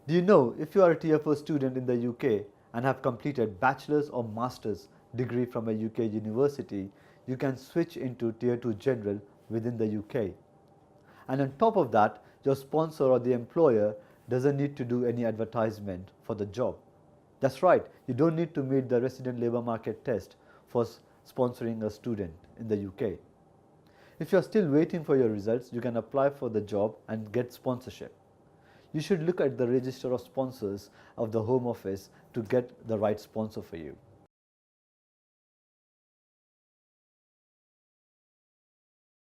Do you know if you are a Tier 4 student in the UK and have completed Bachelors or Masters degree from a UK university, you can switch into Tier 2 General within the UK. And on top of that, your sponsor or the employer doesn't need to do any advertisement for the job. That's right, you don't need to meet the resident labour market test for sponsoring a student in the UK. If you're still waiting for your results, you can apply for the job and get sponsorship. You should look at the register of sponsors of the Home Office to get the right sponsor for you.